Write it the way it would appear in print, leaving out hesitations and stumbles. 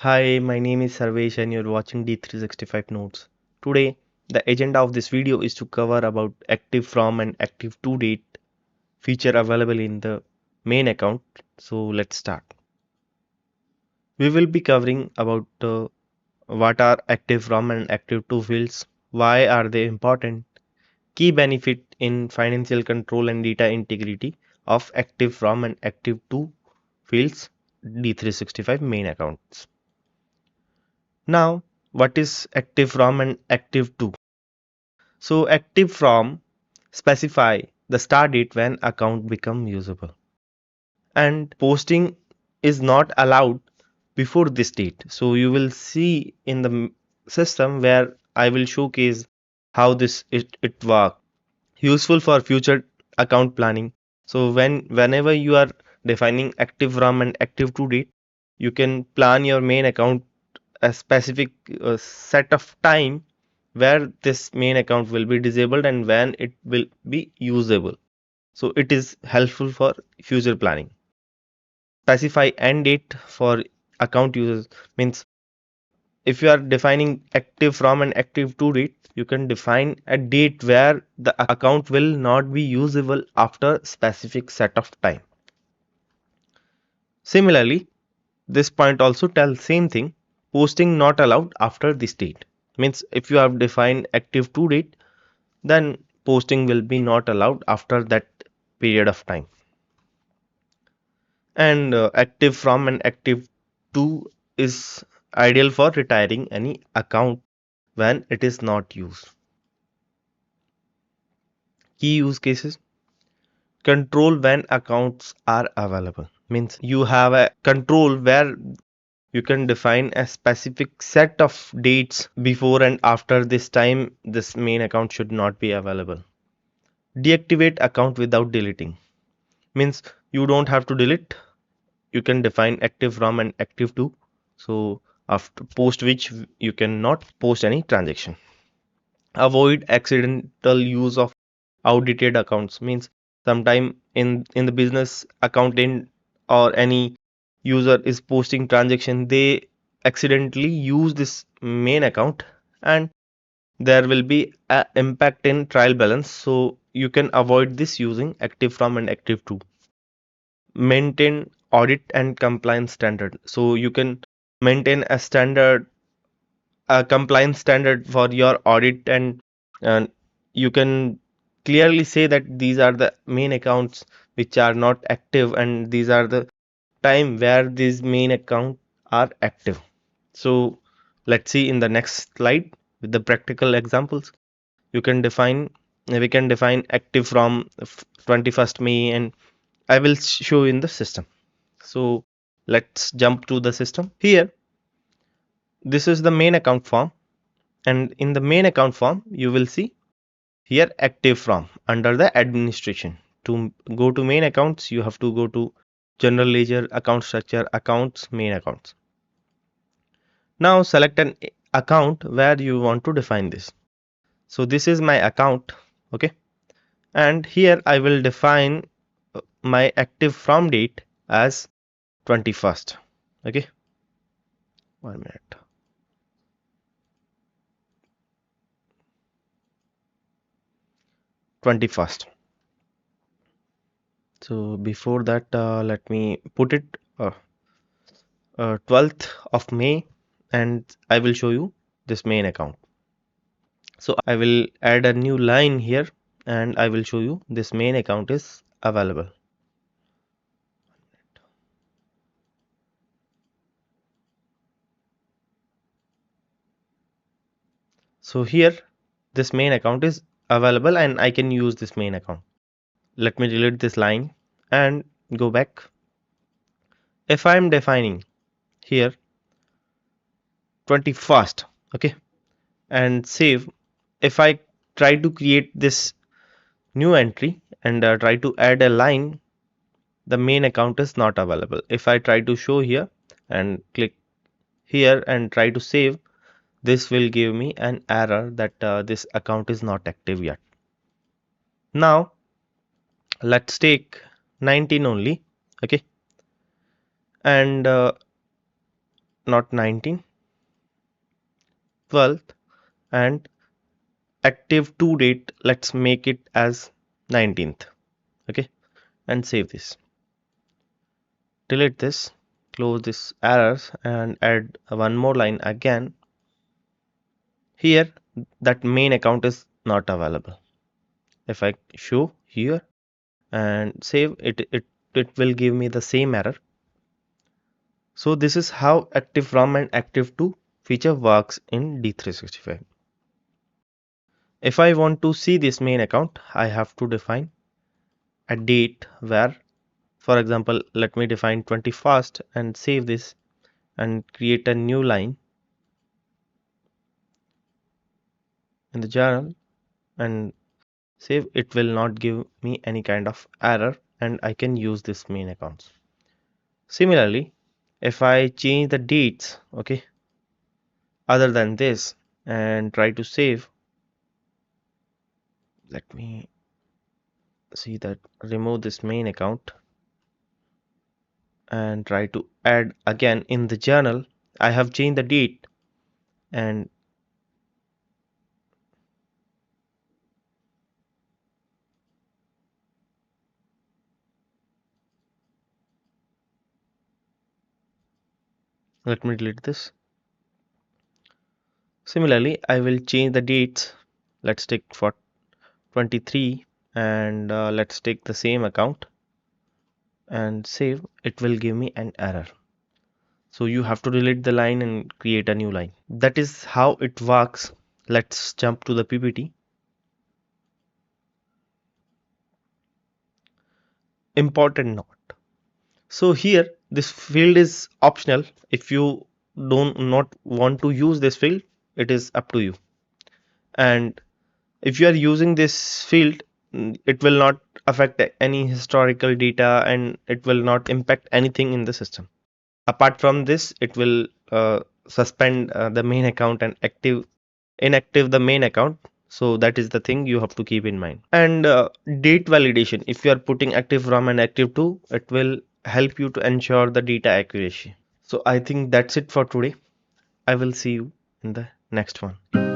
Hi, my name is Sarvesh and you're watching D365 Notes. Today, the agenda of this video is to cover about active from and active to date feature available in the main account. So let's start. We will be covering about what are active from and active to fields, why are they important, key benefit in financial control and data integrity of active from and active to fields D365 main accounts. Now, what is active from and active to? So active from specify the start date when account become usable, and posting is not allowed before this date. So you will see in the system where I will showcase how it works. Useful for future account planning. So whenever you are defining active from and active to date, you can plan your main account a specific set of time where this main account will be disabled and when it will be usable. So it is helpful for future planning. Specify end date for account users means if you are defining active from and active to date, you can define a date where the account will not be usable after specific set of time. Similarly, this point also tells same thing, posting not allowed after this date. Means if you have defined active to date, then posting will be not allowed after that period of time. And active from and active to is ideal for retiring any account when it is not used. Key use cases: control when accounts are available. Means you have a control where you can define a specific set of dates before and after this time this main account should not be available. Deactivate account without deleting. Means you don't have to delete, you can define active from and active to, so after post which you cannot post any transaction. Avoid accidental use of outdated accounts. Means sometime in the business accountant or any user is posting transaction, they accidentally use this main account and there will be a impact in trial balance, so you can avoid this using active from and active to. Maintain audit and compliance standard. So you can maintain a standard, a compliance standard for your audit, and you can clearly say that these are the main accounts which are not active and these are the time where these main accounts are active. So let's see in the next slide with the practical examples. You can define, we can define active from 21st May, and I will show in the system. So let's jump to the system. Here, this is the main account form, and in the main account form, you will see here active from under the administration. To go to main accounts, you have to go to general ledger, account structure, accounts, main accounts. Now select an account where you want to define this. So this is my account, okay, and here I will define my active from date as 21st. Okay, 1 minute. 21st. So before that, let me put it 12th of May, and I will show you this main account. So I will add a new line here and I will show you this main account is available. So here this main account is available and I can use this main account. Let me delete this line and go back. If I am defining here 21st, okay, and save, if I try to create this new entry and try to add a line, the main account is not available. If I try to show here and click here and try to save, this will give me an error that this account is not active yet. Now let's take 19 only, okay, and not 19, 12th, and active to date, let's make it as 19th. Okay, and save this. Delete this, close this errors, and add one more line again. Here, that main account is not available. If I show here and save it, it will give me the same error. So this is how active from and active to feature works in D365. If I want to see this main account, I have to define a date where, for example, let me define 21st and save this and create a new line in the journal and save. It will not give me any kind of error and I can use this main accounts. Similarly, if I change the dates, okay, other than this and try to save, let me see that, remove this main account and try to add again in the journal. I have changed the date and let me delete this. Similarly, I will change the dates. Let's take for 23 and let's take the same account and save. It will give me an error. So you have to delete the line and create a new line. That is how it works. Let's jump to the PPT. Important note. So here this field is optional. If you don't not want to use this field, it is up to you. And if you are using this field, it will not affect any historical data and it will not impact anything in the system. Apart from this, it will suspend the main account and inactive the main account. So that is the thing you have to keep in mind. And date validation, if you are putting active from and active to, it will help you to ensure the data accuracy. So I think that's it for today. I will see you in the next one.